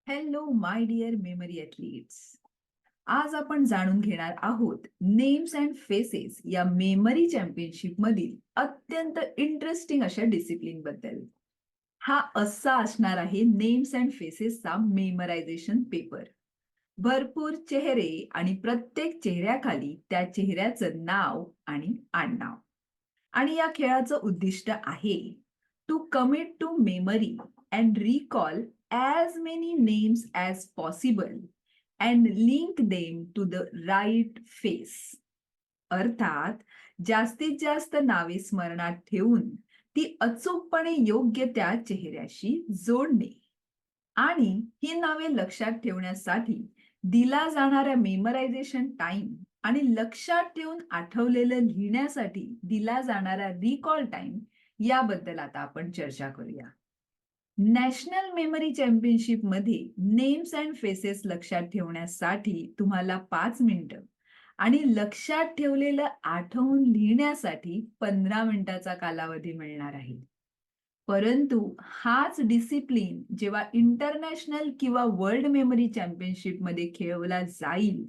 Hello my dear memory athletes. आज आपण जाणून घेणार आहोत नेम्स अँड फेसेस या मेमरी चॅम्पियनशिप मधील अत्यंत इंटरेस्टिंग अशा डिसिप्लिन बद्दल. हा असा असणार आहे नेम्स अँड फेसेसचा मेमरायझेशन पेपर. भरपूर चेहरे आणि प्रत्येक चेहऱ्याखाली त्या चेहऱ्याचं नाव आणि आडनाव. आणि या खेळाचं उद्दिष्ट आहे to commit to memory and recall as many names as possible and link them to the right face. अर्थात जास्तीत जास्त नावे स्मरणात ठेवून ती अचूकपणे योग्य त्या चेहऱ्याशी जोडणे आणि ही नावे लक्षात ठेवण्यासाठी दिला जाणारा मेमरायझेशन टाइम आणि लक्षात ठेवून आठवलेलं लिहिण्यासाठी दिला जाणारा रिकॉल टाइम याबद्दल आता आपण चर्चा करूया. नॅशनल मेमरी चॅम्पियनशिप मध्ये नेम्स अँड फेसेस लक्षात ठेवण्यासाठी तुम्हाला 5 मिनिटं आणि लक्षात ठेवलेलं आठवून लिहिण्यासाठी 15 मिनिटाचा कालावधी मिळणार आहे. परंतु हाच डिसिप्लिन जेव्हा इंटरनॅशनल किंवा वर्ल्ड मेमरी चॅम्पियनशिप मध्ये खेळवला जाईल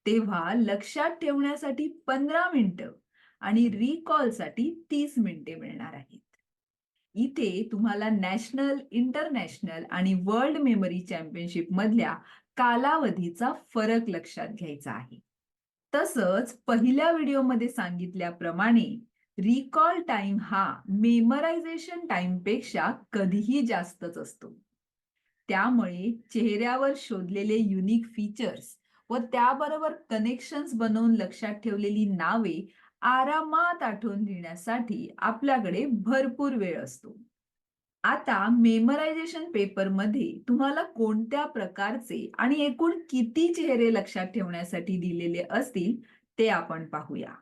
तेव्हा लक्षात ठेवण्यासाठी 15 मिनिटं आणि रिकॉलसाठी 30 मिनिटे मिळणार आहेत. इथे तुम्हाला नॅशनल, इंटरनॅशनल आणि वर्ल्ड मेमरी चॅम्पियनशिप मधल्या कालावधीचा फरक लक्षात घ्यायचा आहे. तसंच पहिल्या व्हिडिओमध्ये सांगितल्याप्रमाणे रिकॉल टाइम हा मेमरायझेशन टाइम पेक्षा कधीही जास्तच असतो. त्यामुळे चेहऱ्यावर शोधलेले युनिक फीचर्स व त्याबरोबर कनेक्शन्स बनवून लक्षात ठेवलेली नावे आरामात आठवून घेण्यासाठी आपल्याकडे भरपूर वेळ असतो. आता मेमरायझेशन पेपरमध्ये तुम्हाला कोणत्या प्रकारचे आणि एकूण किती चेहरे लक्षात ठेवण्यासाठी दिलेले असतील ते आपण पाहूया.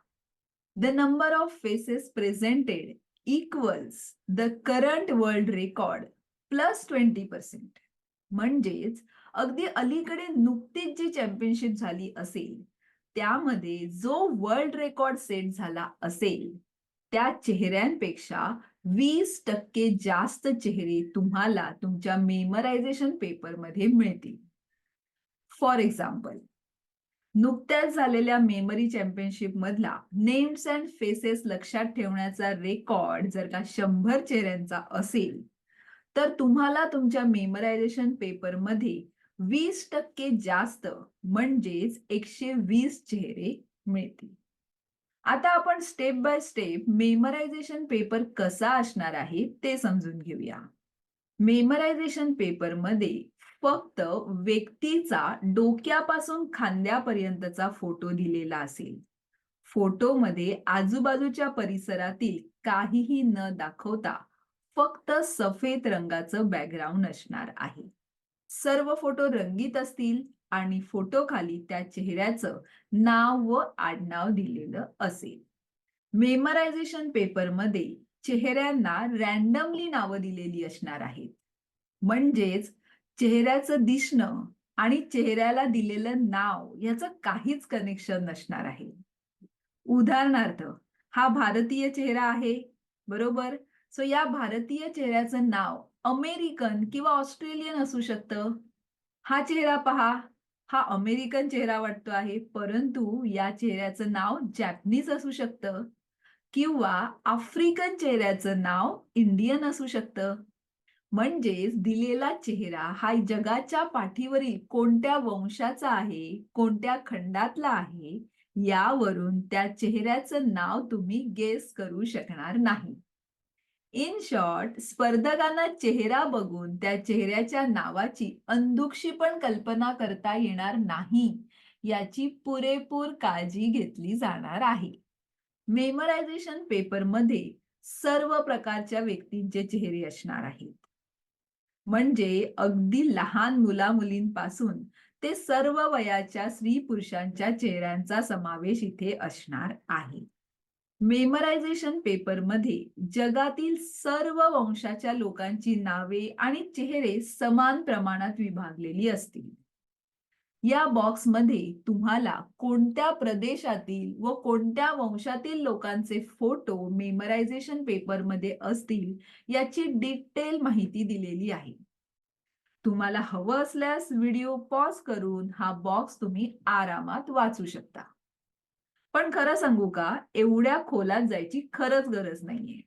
The number of faces presented equals the current world record plus 20%. म्हणजेच अगदी अलीकडे नुकतीच जी चॅम्पियनशिप झाली असेल त्यामध्ये जो वर्ल्ड रेकॉर्ड सेट झाला असेल त्या चेहऱ्यांपेक्षा 20% जास्त चेहरे तुम्हाला तुमच्या मेमरायझेशन पेपरमध्ये मिळतील. फॉर एक्झाम्पल, नुकत्याच झालेल्या मेमरी चॅम्पियनशिप मधला नेम्स अँड फेसेस लक्षात ठेवण्याचा रेकॉर्ड जर का 100 चेहऱ्यांचा असेल तर तुम्हाला तुमच्या मेमरायझेशन पेपरमध्ये 20% जास्त म्हणजेच 120 चेहरे मिळतील. आता आपण स्टेप बाय स्टेप मेमरायझेशन पेपर कसा असणार आहे ते समजून घेऊया. मेमरायझेशन पेपरमध्ये फक्त व्यक्तीचा डोक्यापासून खांद्यापर्यंतचा फोटो दिलेला असेल. फोटोमध्ये आजूबाजूच्या परिसरातील काहीही न दाखवता फक्त सफेद रंगाचं बॅकग्राऊंड असणार आहे. सर्व फोटो रंगीत असतील आणि फोटो खाली त्या चेहऱ्याचं नाव व आडनाव दिलेलं असेल. मेमरायझेशन पेपरमध्ये चेहऱ्यांना रॅन्डमली नावं दिलेली असणार आहेत. म्हणजेच चेहऱ्याचं दिसणं आणि चेहऱ्याला दिलेलं नाव याचं काहीच कनेक्शन नसणार आहे. उदाहरणार्थ, हा भारतीय चेहरा आहे, बरोबर? सो या भारतीय चेहऱ्याचं नाव अमेरिकन किंवा ऑस्ट्रेलियन असू शकतं. हा चेहरा पहा, हा अमेरिकन चेहरा वाटतो आहे, परंतु या चेहऱ्याचं नाव जॅपनीज असू शकतं किंवा आफ्रिकन चेहऱ्याचं नाव इंडियन असू शकतं. म्हणजेच दिलेला चेहरा हा जगाच्या पाठीवरील कोणत्या वंशाचा आहे, कोणत्या खंडातला आहे, यावरून त्या चेहऱ्याचं नाव तुम्ही गेस करू शकणार नाही. इन शॉर्ट, स्पर्धकांना चेहरा बघून त्या चेहऱ्याच्या नावाची अंधुकशी पण कल्पना करता येणार नाही, याची पुरेपूर काळजी घेतली जाणार आहे. मेमरायझेशन पेपरमध्ये सर्व प्रकारच्या व्यक्तींचे चेहरे असणार आहेत. म्हणजे अगदी लहान मुला-मुलींपासून ते सर्व वयाच्या स्त्री-पुरुषांच्या चेहऱ्यांचा समावेश इथे असणार आहे. मेमरायझेशन पेपरमध्ये जगातील सर्व वंशाच्या लोकांची नावे आणि चेहरे समान प्रमाणात विभागलेली असतील. या बॉक्समध्ये तुम्हाला कोणत्या प्रदेशातील व कोणत्या वंशातील लोकांचे फोटो मेमरायझेशन पेपरमध्ये असतील याची डिटेल माहिती दिलेली आहे. तुम्हाला हवं असल्यास व्हिडिओ पॉज करून हा बॉक्स तुम्ही आरामात वाचू शकता. पण खरं सांगू का, एवढ्या खोलात जायची खरंच गरज नाहीये.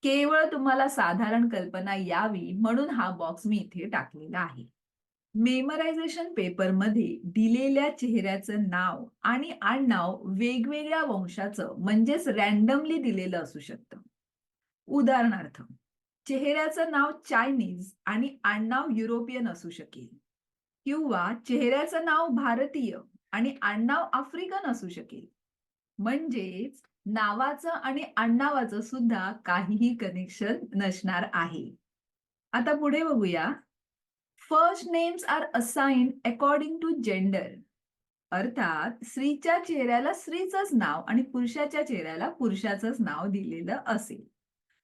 केवळ तुम्हाला साधारण कल्पना यावी म्हणून हा बॉक्स मी इथे टाकलेला आहे. मेमरायझेशन पेपरमध्ये दिलेल्या चेहऱ्याचं नाव आणि आडनाव वेगवेगळ्या वंशाचं म्हणजेच रँडमली दिलेलं असू शकतं. उदाहरणार्थ, चेहऱ्याचं नाव चायनीज आणि आडनाव युरोपियन असू शकेल किंवा चेहऱ्याचं नाव भारतीय आणि आडनाव आफ्रिकन असू शकेल. म्हणजेच नावाचं आणि आडनावाचं सुद्धा काहीही कनेक्शन नसणार आहे. आता पुढे बघूया. First names are assigned according to gender. अर्थात स्त्रीच्या चेहऱ्याला स्त्रीचंच नाव आणि पुरुषाच्या चेहऱ्याला पुरुषाचंच नाव दिलेलं असेल.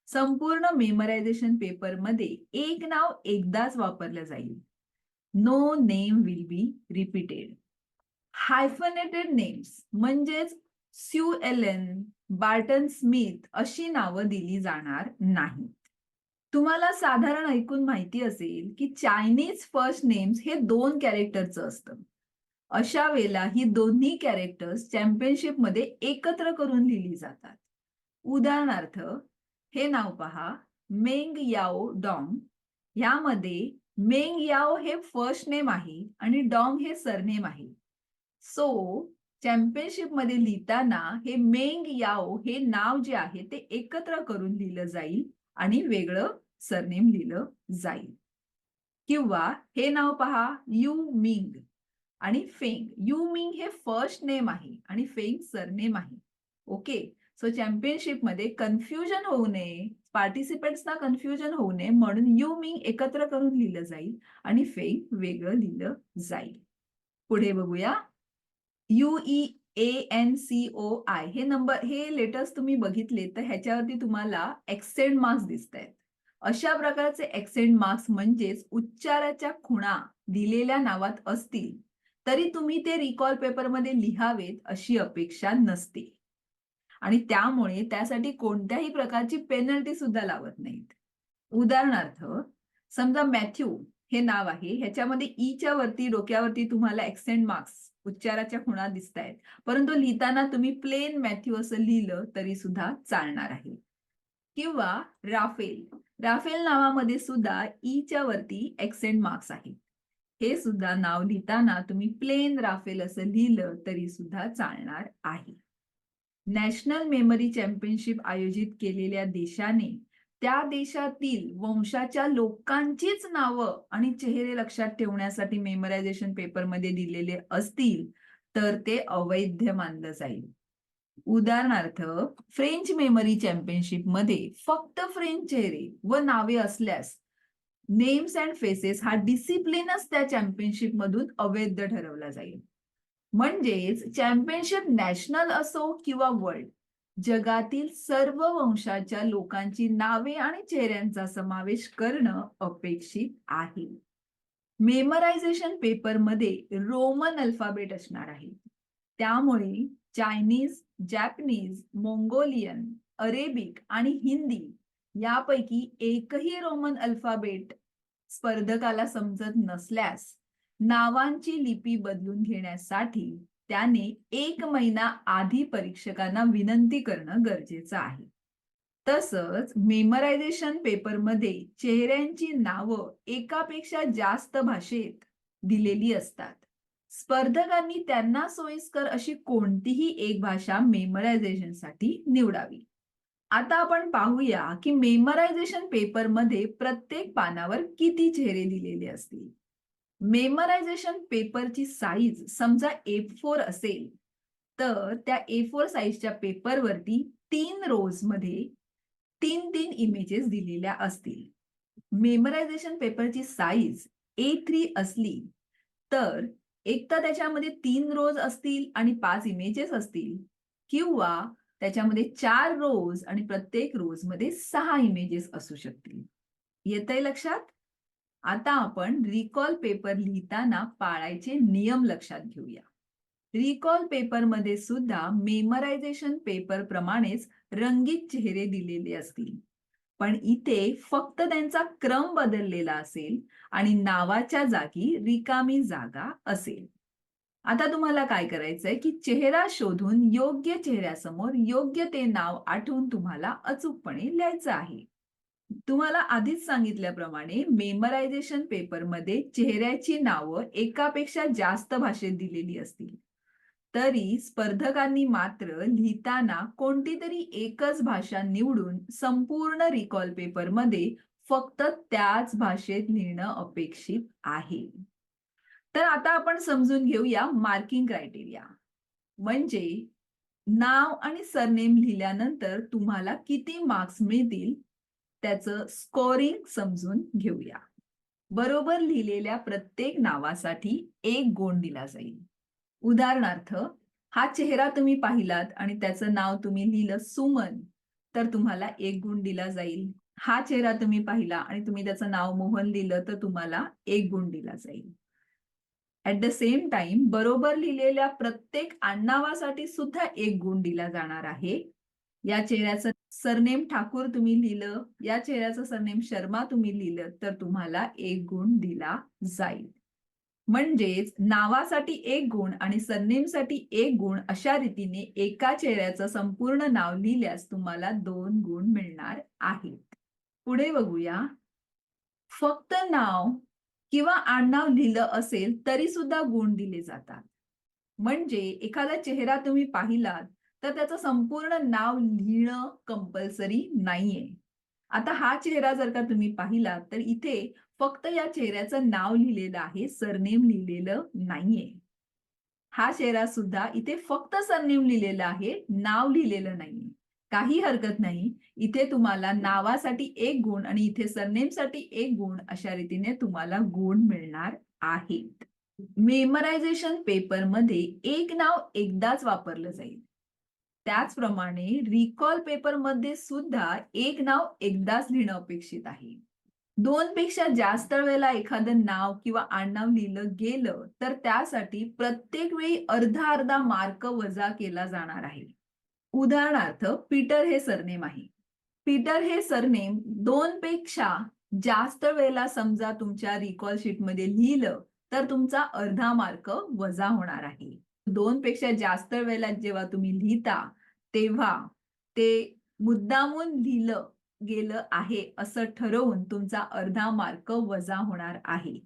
संपूर्ण मेमरायझेशन पेपरमध्ये एक नाव एकदाच वापरलं जाईल. No name will be repeated. Hyphenated names म्हणजेच स्यू एलेन, बार्टन स्मिथ अशी नावं दिली जाणार नाहीत. तुम्हाला साधारण ऐकून माहिती असेल की चायनीज फर्स्ट नेम्स हे 2 कॅरेक्टरचं असतं. अशा वेळेला ही दोन्ही कॅरेक्टर्स चॅम्पियनशिपमध्ये एकत्र करून लिहिली जातात. उदाहरणार्थ, हे नाव पहा, मेंग याओ डॉंग. ह्यामध्ये मेंग याओ हे फर्स्ट नेम आहे आणि डॉंग हे सरनेम आहे. सो चॅम्पियनशिपमध्ये लिहिताना हे मेंग याओ हे नाव जे आहे ते एकत्र करून लिहिलं जाईल आणि वेगळं सरनेम लिहिलं जाईल. किंवा हे नाव पहा, यू मिंग आणि फेंग. यू मिंग हे फर्स्ट नेम आहे आणि फेंग सरनेम आहे. ओके. सो चॅम्पियनशिपमध्ये कन्फ्युजन होऊ नये, पार्टिसिपेंट्सना कन्फ्युजन होऊ नये म्हणून यू मिंग एकत्र करून लिहिलं जाईल आणि फेंग वेगळं लिहिलं जाईल. पुढे बघूया. UEANCOI हे लेटर्स तुम्ही बघितले तर ह्याच्यावरती तुम्हाला एक्सेंट मार्क्स दिसतायत. अशा प्रकारचे एक्सेंट मार्क्स म्हणजेच उच्चाराच्या खुणा दिलेल्या नावात असतील तरी तुम्ही ते रिकॉल पेपरमध्ये लिहावेत अशी अपेक्षा नसते आणि त्यामुळे त्यासाठी कोणत्याही प्रकारची पेनल्टी सुद्धा लावत नाहीत. उदाहरणार्थ, समजा मॅथ्यू हे नाव आहे, ह्याच्यामध्ये ईच्या वरती डोक्यावरती तुम्हाला एक्सेंट मार्क्स उच्चाराच्या खुणा दिसतायत, परंतु लिहिताना तुम्ही प्लेन मॅथ्यू असं लिहिलं तरी सुद्धा चालणार आहे. किंवा राफेल. राफेल नावामध्ये सुद्धा ईच्या वरती एक्सेंट मार्क्स आहेत. हे सुद्धा नाव लिहिताना तुम्ही प्लेन राफेल असं लिहिलं तरी सुद्धा चालणार आहे. नॅशनल मेमरी चॅम्पियनशिप आयोजित केलेल्या देशाने त्या देशातील वंशाच्या लोकांचीच नावं आणि चेहरे लक्षात ठेवण्यासाठी मेमरायझेशन पेपरमध्ये दिलेले असतील तर ते अवैध मानलं जाईल. उदाहरणार्थ, फ्रेंच मेमरी चॅम्पियनशिप मध्ये फक्त फ्रेंच चेहरे व नावे असल्यास नेम्स अँड फेसेस हा डिसिप्लिनच त्या चॅम्पियनशिप मधून अवैध ठरवला जाईल. म्हणजेच चॅम्पियनशिप नॅशनल असो किंवा वर्ल्ड, जगातील सर्व वंशाच्या लोकांची नावे आणि चेहऱ्यांचा समावेश करणं अपेक्षित आहे. मेमरायझेशन पेपरमध्ये रोमन अल्फाबेट असणार आहे. त्यामुळे चायनीज, जॅपनीज, मोंगोलियन, अरेबिक आणि हिंदी यापैकी एकही रोमन अल्फाबेट स्पर्धकाला समजत नसल्यास नावांची लिपी बदलून घेण्यासाठी त्याने 1 महिना आधी परीक्षकांना विनंती करणं गरजेचं आहे. तसंच मेमरायझेशन पेपरमध्ये चेहऱ्यांची नावं एकापेक्षा जास्त भाषेत दिलेली असतात. स्पर्धकांनी त्यांना सोयीस्कर अशी कोणतीही एक भाषा मेमरायझेशनसाठी निवडावी. आता आपण पाहूया की मेमरायझेशन पेपरमध्ये प्रत्येक पानावर किती चेहरे दिलेले असतील. मेमरायझेशन पेपरची साईज समजा A4 असेल तर त्या A4 साईजच्या पेपरवरती 3 रोज मध्ये 3-3 इमेजेस दिलेल्या असतील. मेमरायझेशन पेपरची साईज A3 असली तर एक तर त्याच्यामध्ये 3 रोज असतील आणि 5 इमेजेस असतील किंवा त्याच्यामध्ये 4 रोज आणि प्रत्येक रोज मध्ये 6 इमेजेस असू शकतील. येतंय लक्षात? आता आपण रिकॉल पेपर लिहिताना पाळायचे नियम लक्षात घेऊया. रिकॉल पेपरमध्ये सुद्धा मेमरायझेशन पेपर प्रमाणेच रंगीत चेहरे दिलेले असतील. पण इथे फक्त त्यांचा क्रम बदललेला असेल आणि नावाच्या जागी रिकामी जागा असेल. आता तुम्हाला काय करायचंय, की चेहरा शोधून योग्य चेहऱ्यासमोर योग्य ते नाव आठवून तुम्हाला अचूकपणे लिहायचं आहे. तुम्हाला आधीच सांगितल्याप्रमाणे मेमरायझेशन पेपरमध्ये चेहऱ्याची नावं एकापेक्षा जास्त भाषेत दिलेली असतील. तरी स्पर्धकांनी मात्र लिहिताना कोणती तरी एकच भाषा निवडून संपूर्ण रिकॉल पेपरमध्ये फक्त त्याच भाषेत लिहिणं अपेक्षित आहे. तर आता आपण समजून घेऊया मार्किंग क्रायटेरिया. म्हणजे नाव आणि सरनेम लिहिल्यानंतर तुम्हाला किती मार्क्स मिळतील त्याचं स्कोरिंग समजून घेऊया. बरोबर लिहिलेल्या प्रत्येक नावासाठी 1 गुण दिला जाईल. उदाहरणार्थ, हा चेहरा तुम्ही पाहिलात आणि त्याचं नाव तुम्ही लिहिलं सुमन, तर तुम्हाला 1 गुण दिला जाईल. हा चेहरा तुम्ही पाहिला आणि तुम्ही त्याचं नाव मोहन लिहिलं, तर तुम्हाला 1 गुण दिला जाईल. ॲट द सेम टाईम बरोबर लिहिलेल्या प्रत्येक आडनावासाठी सुद्धा 1 गुण दिला जाणार आहे. या चेहऱ्याचं सरनेम ठाकूर तुम्ही लिहिलं, या चेहऱ्याचं सरनेम शर्मा तुम्ही लिहिलं, तर तुम्हाला 1 गुण दिला जाईल. म्हणजेच नावासाठी 1 गुण आणि सरनेमसाठी 1 गुण अशा रीतीने एका चेहऱ्याचं संपूर्ण नाव लिहिल्यास तुम्हाला 2 गुण मिळणार आहेत. पुढे बघूया. फक्त नाव किंवा आडनाव लिहिलं असेल तरी सुद्धा गुण दिले जातात. म्हणजे एखादा चेहरा तुम्ही पाहिलात, तर त्याचं संपूर्ण नाव लिहिणं कंपल्सरी नाहीये. आता हा चेहरा जर का तुम्ही पाहिलात, तर इथे फक्त या चेहऱ्याचं नाव लिहिलेलं आहे, सरनेम लिहिलेलं नाहीये. हा चेहरा सुद्धा इथे फक्त सरनेम लिहिलेलं आहे, नाव लिहिलेलं नाहीये. काही हरकत नाही. इथे तुम्हाला नावासाठी 1 गुण आणि इथे सरनेमसाठी 1 गुण अशा रीतीने तुम्हाला गुण मिळणार आहेत. मेमरायझेशन पेपरमध्ये एक नाव एकदाच वापरलं जाईल. त्याचप्रमाणे रिकॉल पेपरमध्ये सुद्धा एक नाव एकदाच लिहिणं अपेक्षित आहे. 2 पेक्षा जास्त वेळेला एखादं नाव किंवा आडनाव लिहिलं गेलं, तर त्यासाठी प्रत्येक वेळी अर्धा-अर्धा मार्क वजा केला जाणार आहे. उदाहरणार्थ, पीटर हे सरनेम आहे. पीटर हे सरनेम 2 पेक्षा जास्त वेळेला समजा तुमच्या रिकॉल शीटमध्ये लिहिलं, तर तुमचा अर्धा मार्क वजा होणार आहे. 2 पेक्षा जास्त वेळेला जेव्हा तुम्ही लिहिता, तेव्हा ते मुद्दामून लिहिलं गेलं आहे असं ठरवून तुमचा अर्धा मार्क वजा होणार आहे.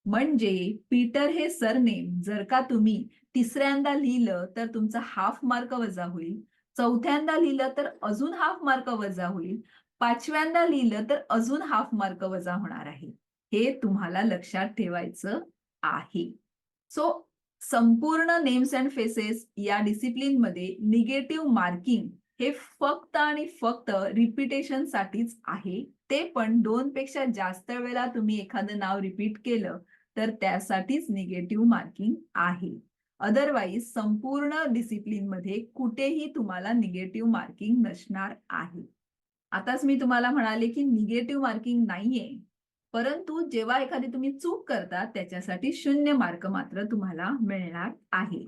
म्हणजे पीटर हे सरनेम जर का तुम्ही तिसऱ्यांदा लिहिलं तर तुमचा हाफ मार्क वजा होईल. चौथ्यांदा लिहिलं तर अजून हाफ मार्क वजा होईल. 5व्यांदा लिहिलं तर अजून हाफ मार्क वजा होणार आहे. हे तुम्हाला लक्षात ठेवायचं आहे. सो संपूर्ण नेम्स अँड फेसेस या डिसिप्लिनमध्ये निगेटिव्ह मार्किंग हे फक्त आणि फक्त रिपिटेशनसाठीच आहे. ते पण 2 पेक्षा जास्त वेळेला तुम्ही एखादं नाव रिपीट केलं, तर त्यासाठीच निगेटिव्ह मार्किंग आहे. अदरवाईज संपूर्ण डिसिप्लिनमध्ये कुठेही तुम्हाला निगेटिव्ह मार्किंग नसणार आहे. आताच मी तुम्हाला म्हणाले, की निगेटिव्ह मार्किंग नाहीये. परंतु जेव्हा एखादी तुम्ही चूक करता, त्याच्यासाठी 0 मार्क मात्र तुम्हाला मिळणार आहे.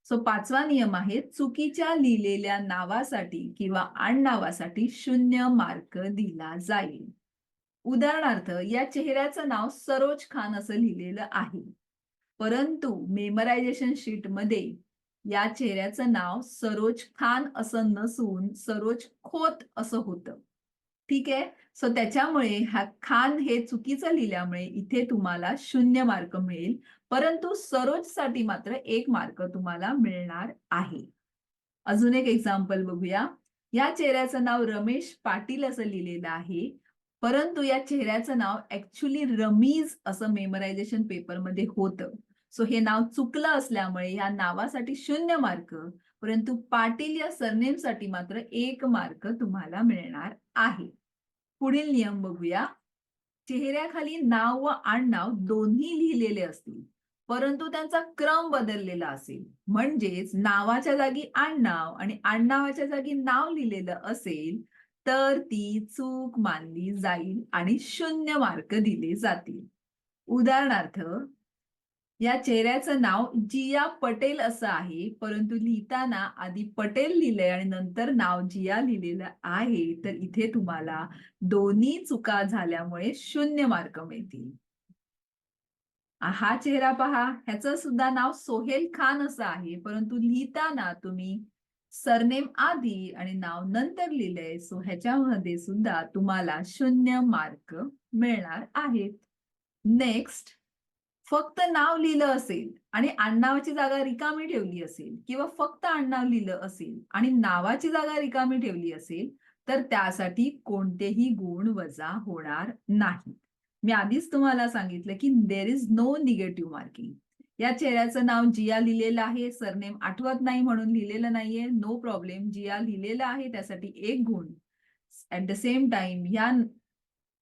सो 5वा नियम आहे, चुकीच्या लिहिलेल्या नावासाठी किंवा आडनावासाठी 0 मार्क दिला जाईल. उदाहरणार्थ, या चेहऱ्याचं नाव सरोज खान असं लिहिलेलं आहे. परंतु मेमरायझेशन शीटमध्ये या चेहऱ्याचं नाव सरोज खान असं नसून सरोज खोत असं होतं. ठीक आहे? सो त्याच्यामुळे हा खान हे चुकीचं लिहिल्यामुळे इथे तुम्हाला 0 मार्क मिळेल. परंतु सरोजसाठी मात्र 1 मार्क तुम्हाला मिळणार आहे. अजून एक एक्झाम्पल बघूया. या चेहऱ्याचं नाव रमेश पाटील असं लिहिलेलं आहे. परंतु या चेहऱ्याचं नाव ॲक्चुअली रमीज असं मेमरायझेशन पेपरमध्ये होतं. सो हे नाव चुकलं असल्यामुळे या नावासाठी 0 मार्क, परंतु पाटील या सरनेमसाठी मात्र 1 मार्क तुम्हाला मिळणार आहे. पुढील नियम बघूया. चेहऱ्याखाली नाव व आडनाव दोन्ही लिहिलेले असतील, परंतु त्यांचा क्रम बदललेला असेल. म्हणजेच नावाच्या जागी आडनाव आणि आडनावाच्या जागी नाव लिहिलेलं असेल, तर ती चूक मानली जाईल आणि 0 मार्क दिले जातील. उदाहरणार्थ, या चेहऱ्याचं नाव जिया पटेल असं आहे, परंतु लिहिताना आधी पटेल लिहिलंय आणि नंतर नाव जिया लिहिलेलं आहे. तर इथे तुम्हाला दोन्ही चुका झाल्यामुळे 0 मार्क मिळतील. हा चेहरा पहा, ह्याचं सुद्धा नाव सोहेल खान असं आहे, परंतु लिहिताना तुम्ही सरनेम आधी आणि नाव नंतर लिहिलंय. सो ह्याच्यामध्ये सुद्धा तुम्हाला 0 मार्क मिळणार आहेत. नेक्स्ट, फक्त नाव लिहिलं असेल आणि आडनावाची जागा रिकामी ठेवली असेल किंवा फक्त आडनाव लिहिलं असेल आणि नावाची जागा रिकामी ठेवली असेल, तर त्यासाठी कोणतेही गुण वजा होणार नाहीत. मी आधीच तुम्हाला सांगितलं की there is no negative marking. या चेहऱ्याचं नाव जिया लिहिलेलं आहे, सरनेम आठवत नाही म्हणून लिहिलेलं नाहीये. नो प्रॉब्लेम, जिया लिहिलेलं आहे त्यासाठी 1 गुण. ऍट द सेम टाइम या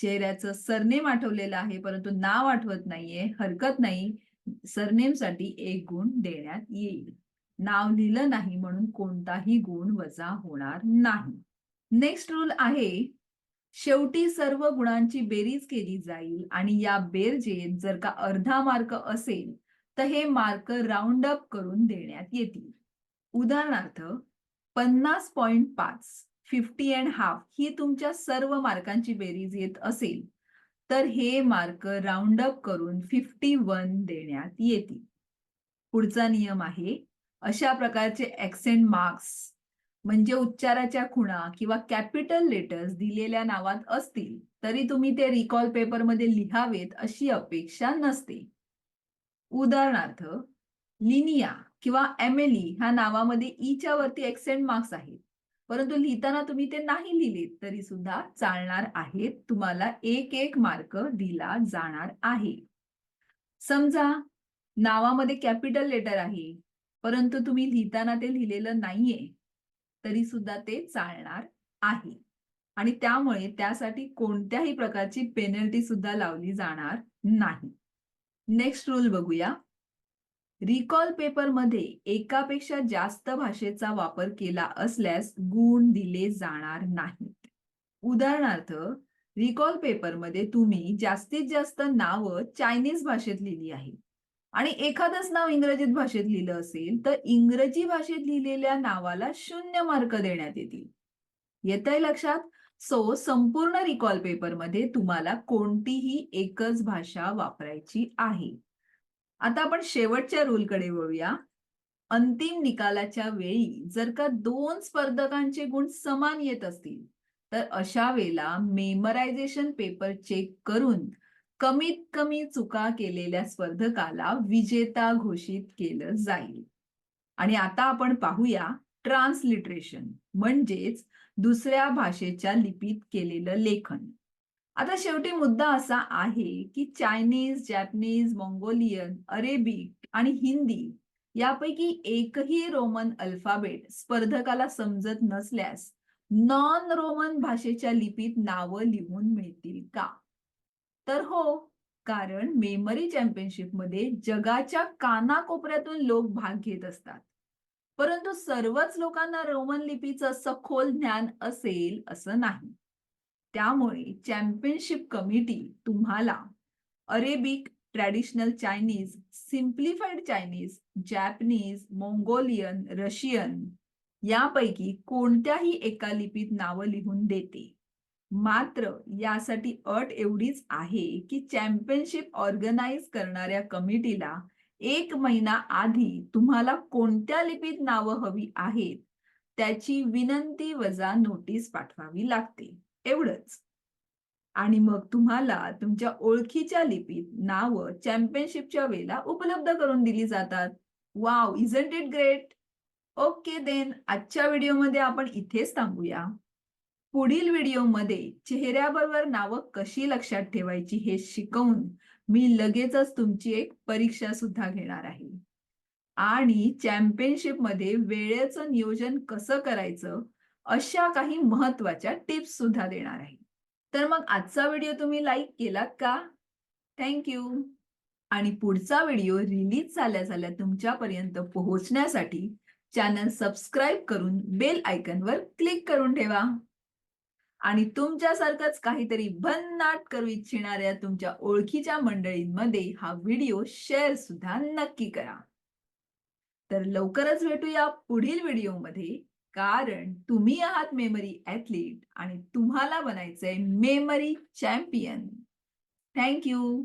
चेहऱ्याचं सरनेम आठवलेलं आहे परंतु नाव आठवत नाहीये, हरकत नाही. सरनेमसाठी 1 गुण देण्यात येईल. नाव लिहिलं नाही म्हणून कोणताही गुण वजा होणार नाही. नेक्स्ट रूल आहे, शेवटी सर्व गुणांची बेरीज केली जाईल आणि या बेरजेत जर का अर्धा मार्क असेल तर हे मार्क राऊंड अप करून देण्यात येतील. उदाहरणार्थ 50.5 50 अँड हाफ ही तुमच्या सर्व मार्कांची बेरीज येत असेल तर हे मार्क राऊंड अप करून 51 देण्यात येतील. पुढचा नियम आहे, अशा प्रकारचे ऍक्सेंट मार्क्स म्हणजे उच्चाराच्या खुणा किंवा कॅपिटल लेटर्स दिलेल्या नावात असतील तरी तुम्ही ते रिकॉल पेपरमध्ये लिहावेत अशी अपेक्षा नसते. उदाहरणार्थ लिनिया किंवा एमिली ह्या नावामध्ये ईच्या वरती ऍक्सेंट मार्क्स आहेत, परंतु लिहिताना तुम्ही ते नाही लिहिलेत तरी सुद्धा चालणार आहेत. तुम्हाला 1 मार्क दिला जाणार आहे. समजा नावामध्ये कॅपिटल लेटर आहे परंतु तुम्ही लिहिताना ते लिहिलेलं नाहीये तरी सुद्धा ते चालणार आहे आणि त्यामुळे त्यासाठी कोणत्याही प्रकारची पेनल्टी सुद्धा लावली जाणार नाही. नेक्स्ट रूल बघूया. रिकॉल पेपरमध्ये एकापेक्षा जास्त भाषेचा वापर केला असल्यास गुण दिले जाणार नाहीत. उदाहरणार्थ रिकॉल पेपरमध्ये तुम्ही जास्तीत जास्त नावं चायनीज भाषेत लिहिली आहे आणि एखादंच नाव इंग्रजीत भाषेत लिहिलं असेल तर इंग्रजी भाषेत लिहिलेल्या नावाला 0 मार्क देण्यात येतील. येतंय लक्षात? सो संपूर्ण रिकॉल पेपरमध्ये तुम्हाला कोणतीही एकच भाषा वापरायची आहे. आता आपण शेवटच्या रूलकडे वळूया. अंतिम निकालाच्या वेळी जर का 2 स्पर्धकांचे गुण समान येत असतील तर अशा वेळेला मेमरायझेशन पेपर चेक करून कमीत कमी चुका केलेल्या स्पर्धकाला विजेता घोषित केलं जाईल. आणि आता आपण पाहूया ट्रान्सलिटरेशन म्हणजेच दुसऱ्या भाषेच्या लिपीत केलेलं लेखन. आता शेवटी मुद्दा असा आहे की चायनीज, जॅपनीज, मंगोलियन, अरेबिक आणि हिंदी यापैकी एकही रोमन अल्फाबेट स्पर्धकाला समजत नसल्यास नॉन रोमन भाषेच्या लिपीत नावं लिहून मिळतील का? तर हो, कारण मेमरी चॅम्पियनशिपमध्ये जगाच्या कानाकोपऱ्यातून लोक भाग घेत असतात. परंतु सर्वच लोकांना रोमन लिपीचं सखोल ज्ञान असेल असं नाही. त्यामुळे चॅम्पियनशिप कमिटी तुम्हाला Arabic, traditional Chinese, simplified Chinese, Japanese, Mongolian, Russian यापैकी कोणत्याही एका लिपीत नावं लिहून देते. मात्र यासाठी अट एवढीच आहे की चॅम्पियनशिप ऑर्गनाइज करणाऱ्या कमिटीला 1 महिना आधी तुम्हाला कोणत्या लिपीत नावं हवी आहेत त्याची विनंती वजा नोटीस पाठवावी लागते. एवढंच. आणि मग तुम्हाला तुमच्या ओळखीच्या लिपीत नावं चॅम्पियनशिपच्या वेळेला उपलब्ध करून दिली जातात. Wow, isn't it great? Okay then, आजच्या व्हिडिओमध्ये आपण इथेच थांबूया. पुढील व्हिडिओमध्ये चेहऱ्याबरोबर नावं कशी लक्षात ठेवायची हे शिकवून मी लगेचच तुमची एक परीक्षा सुद्धा घेणार आहे. आणि चॅम्पियनशिपमध्ये वेळेचं नियोजन कसं करायचं अशा काही महत्वाच्या टिप्स सुद्धा देणार आहे. तर मग आजचा व्हिडिओ तुम्ही लाईक केलात का? Thank you. आणि पुढचा व्हिडिओ रिलीज झाल्या तुमच्यापर्यंत पोहोचण्यासाठी चॅनल सबस्क्राईब करून बेल आयकॉनवर क्लिक करून ठेवा. आणि तुमच्यासारखंच काहीतरी भन्नाट करू इच्छिणाऱ्या तुमच्या ओळखीच्या मंडळींमध्ये हा व्हिडिओ शेअर सुद्धा नक्की करा. तर लवकरच भेटूया पुढील व्हिडिओमध्ये. कारण तुम्ही आहात मेमरी ॲथलीट आणि तुम्हाला बनायचंय मेमरी चॅम्पियन. Thank you.